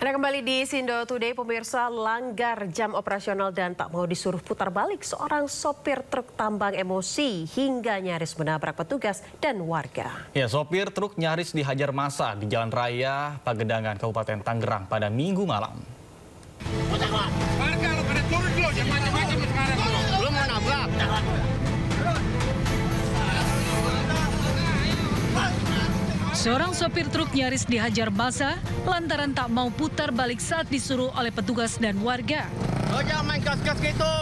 Anda kembali di Sindo Today, pemirsa. Langgar jam operasional dan tak mau disuruh putar balik, seorang sopir truk tambang emosi hingga nyaris menabrak petugas dan warga. Ya, sopir truk nyaris dihajar massa di Jalan Raya Pagedangan, Kabupaten Tangerang pada Minggu malam. Warga lo pada turun lo, jangan macam-macam sekarang. Belum mau nabrak. Seorang sopir truk nyaris dihajar massa lantaran tak mau putar balik saat disuruh oleh petugas dan warga. Oh, jangan main gas-gas gitu.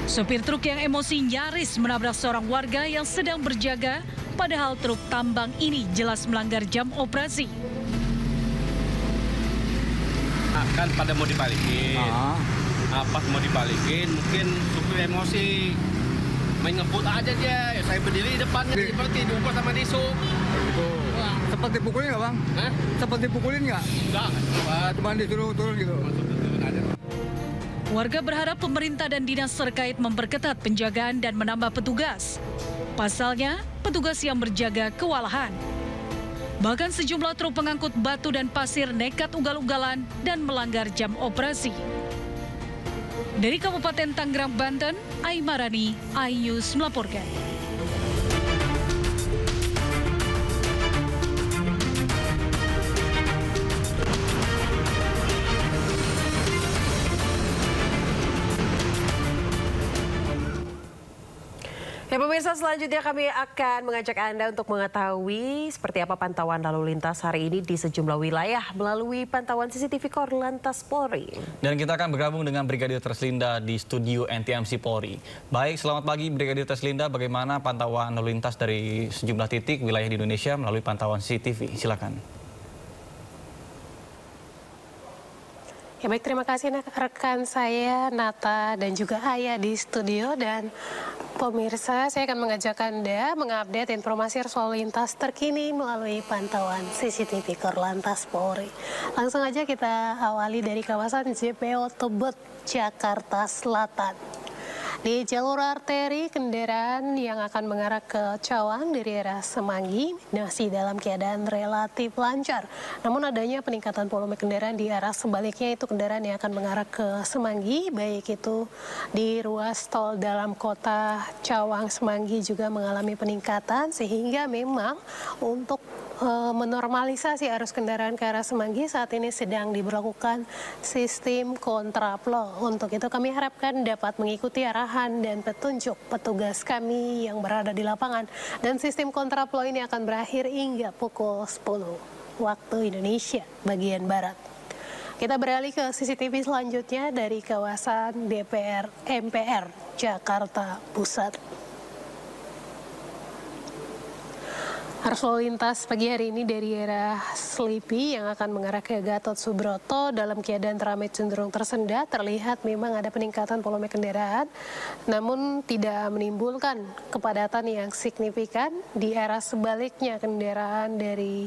Sopir truk yang emosi nyaris menabrak seorang warga yang sedang berjaga, padahal truk tambang ini jelas melanggar jam operasi. Kan pada mau dibalikin. Pas mau dibalikin, mungkin supir emosi. Main ngebut aja dia, ya saya berdiri di depannya seperti diukur sama disuk. Sempat dipukulin nggak, Bang? Hah? Sempat dipukulin nggak? Enggak, Cuma disuruh turun gitu. Warga berharap pemerintah dan dinas terkait memperketat penjagaan dan menambah petugas. Pasalnya, petugas yang berjaga kewalahan. Bahkan sejumlah truk pengangkut batu dan pasir nekat ugal-ugalan dan melanggar jam operasi. Dari Kabupaten Tangerang, Banten, Aimarani, iNews melaporkan. Ya pemirsa, selanjutnya kami akan mengajak Anda untuk mengetahui seperti apa pantauan lalu lintas hari ini di sejumlah wilayah melalui pantauan CCTV Korlantas Polri. Dan kita akan bergabung dengan Brigadir Treslinda di studio NTMC Polri. Baik, selamat pagi Brigadir Treslinda, bagaimana pantauan lalu lintas dari sejumlah titik wilayah di Indonesia melalui pantauan CCTV? Silakan. Ya baik, terima kasih rekan saya Nata dan juga Ayah di studio. Dan pemirsa, saya akan mengajak Anda mengupdate informasi arus lalu lintas terkini melalui pantauan CCTV Korlantas Polri. Langsung aja kita awali dari kawasan JPO Tebet, Jakarta Selatan. Di jalur arteri, kendaraan yang akan mengarah ke Cawang dari arah Semanggi masih dalam keadaan relatif lancar. Namun adanya peningkatan volume kendaraan di arah sebaliknya, itu kendaraan yang akan mengarah ke Semanggi, baik itu di ruas tol dalam kota Cawang Semanggi juga mengalami peningkatan, sehingga memang untuk menormalisasi arus kendaraan ke arah Semanggi saat ini sedang diberlakukan sistem kontraflow. Untuk itu kami harapkan dapat mengikuti arahan dan petunjuk petugas kami yang berada di lapangan. Dan sistem kontraflow ini akan berakhir hingga pukul 10 waktu Indonesia bagian Barat. Kita beralih ke CCTV selanjutnya dari kawasan DPR MPR Jakarta Pusat. Arus lalu lintas pagi hari ini dari arah Selipi yang akan mengarah ke Gatot Subroto dalam keadaan ramai cenderung tersendat. Terlihat memang ada peningkatan volume kendaraan, namun tidak menimbulkan kepadatan yang signifikan. Di arah sebaliknya, kendaraan dari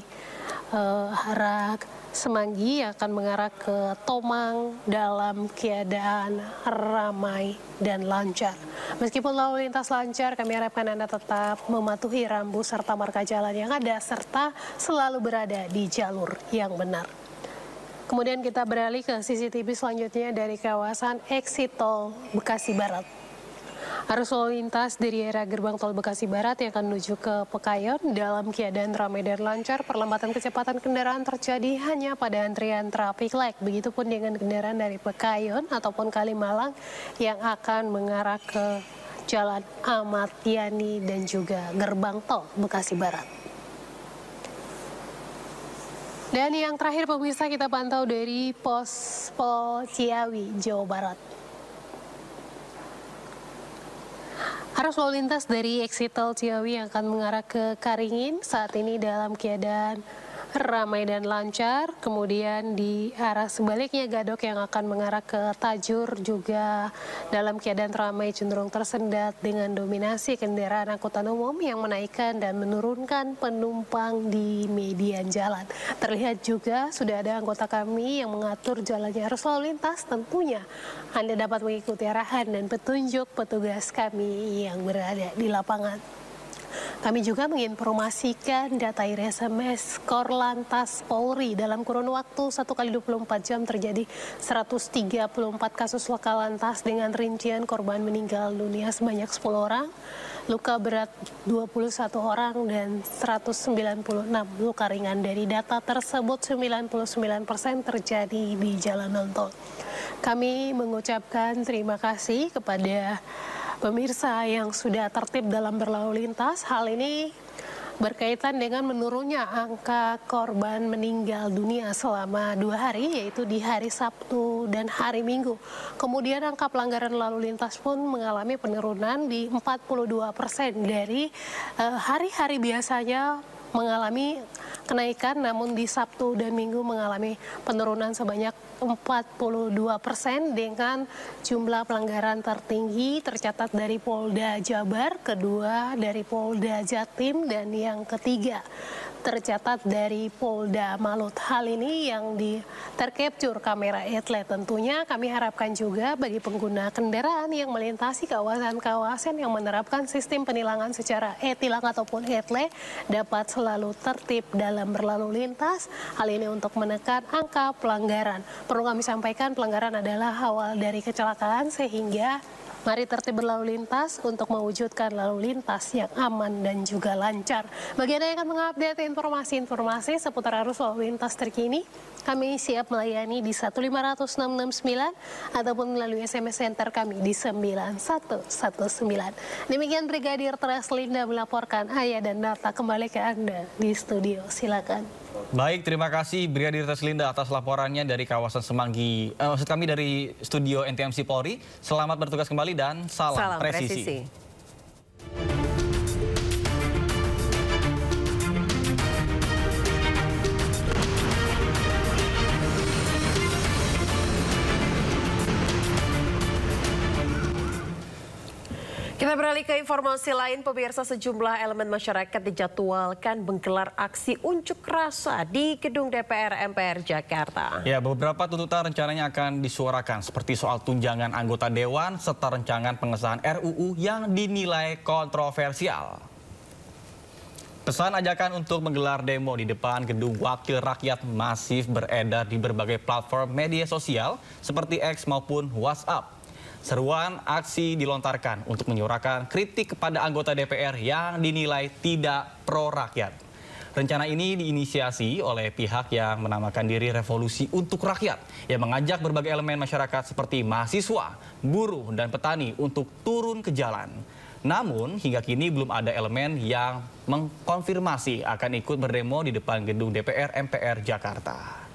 arah Semanggi akan mengarah ke Tomang dalam keadaan ramai dan lancar. Meskipun lalu lintas lancar, kami harapkan Anda tetap mematuhi rambu serta marka jalan yang ada, serta selalu berada di jalur yang benar. Kemudian kita beralih ke CCTV selanjutnya dari kawasan Exit Tol Bekasi Barat. Arus lalu lintas dari arah gerbang tol Bekasi Barat yang akan menuju ke Pekayon dalam keadaan ramai dan lancar. Perlambatan kecepatan kendaraan terjadi hanya pada antrian traffic light. Begitupun dengan kendaraan dari Pekayon ataupun Kalimalang yang akan mengarah ke Jalan Ahmad Yani dan juga gerbang tol Bekasi Barat. Dan yang terakhir pemirsa, kita pantau dari Pos Pol Ciawi, Jawa Barat. Arus lalu lintas dari exit tol Ciawi yang akan mengarah ke Karingin saat ini dalam keadaan ramai dan lancar. Kemudian di arah sebaliknya Gadok yang akan mengarah ke Tajur juga dalam keadaan ramai cenderung tersendat dengan dominasi kendaraan angkutan umum yang menaikkan dan menurunkan penumpang di median jalan. Terlihat juga sudah ada anggota kami yang mengatur jalannya arus lalu lintas. Tentunya Anda dapat mengikuti arahan dan petunjuk petugas kami yang berada di lapangan. Kami juga menginformasikan data IRSMS Korlantas Polri dalam kurun waktu 1 kali 24 jam terjadi 134 kasus laka lantas dengan rincian korban meninggal dunia sebanyak 10 orang, luka berat 21 orang, dan 196 luka ringan. Dari data tersebut 99% terjadi di jalan tol. Kami mengucapkan terima kasih kepada pemirsa yang sudah tertib dalam berlalu lintas. Hal ini berkaitan dengan menurunnya angka korban meninggal dunia selama 2 hari, yaitu di hari Sabtu dan hari Minggu. Kemudian angka pelanggaran lalu lintas pun mengalami penurunan di 42% dari hari-hari biasanya mengalami kenaikan, namun di Sabtu dan Minggu mengalami penurunan sebanyak 42% dengan jumlah pelanggaran tertinggi tercatat dari Polda Jabar, kedua dari Polda Jatim, dan yang ketiga tercatat dari Polda Malut. Hal ini yang tercapture kamera etle. Tentunya kami harapkan juga bagi pengguna kendaraan yang melintasi kawasan-kawasan yang menerapkan sistem penilangan secara e-tilang ataupun etle dapat selalu tertib dalam berlalu lintas. Hal ini untuk menekan angka pelanggaran. Perlu kami sampaikan, pelanggaran adalah awal dari kecelakaan, sehingga mari tertib berlalu lintas untuk mewujudkan lalu lintas yang aman dan juga lancar. Bagi Anda yang akan mengupdate informasi-informasi seputar arus lalu lintas terkini, kami siap melayani di 15169 ataupun melalui SMS center kami di 9119. Demikian Brigadir Treslinda melaporkan. Ayah dan Nata kembali ke Anda di studio. Silakan. Baik, terima kasih Brigadir Treslinda atas laporannya dari kawasan Semanggi. Maksud kami dari studio NTMC Polri. Selamat bertugas kembali dan salam presisi. Kita beralih ke informasi lain, pemirsa. Sejumlah elemen masyarakat dijadwalkan menggelar aksi unjuk rasa di gedung DPR MPR Jakarta. Ya, beberapa tuntutan rencananya akan disuarakan seperti soal tunjangan anggota dewan serta rancangan pengesahan RUU yang dinilai kontroversial. Pesan ajakan untuk menggelar demo di depan gedung Wakil Rakyat masif beredar di berbagai platform media sosial seperti X maupun WhatsApp. Seruan aksi dilontarkan untuk menyuarakan kritik kepada anggota DPR yang dinilai tidak pro rakyat. Rencana ini diinisiasi oleh pihak yang menamakan diri Revolusi untuk Rakyat yang mengajak berbagai elemen masyarakat seperti mahasiswa, buruh, dan petani untuk turun ke jalan. Namun hingga kini belum ada elemen yang mengkonfirmasi akan ikut berdemo di depan gedung DPR MPR Jakarta.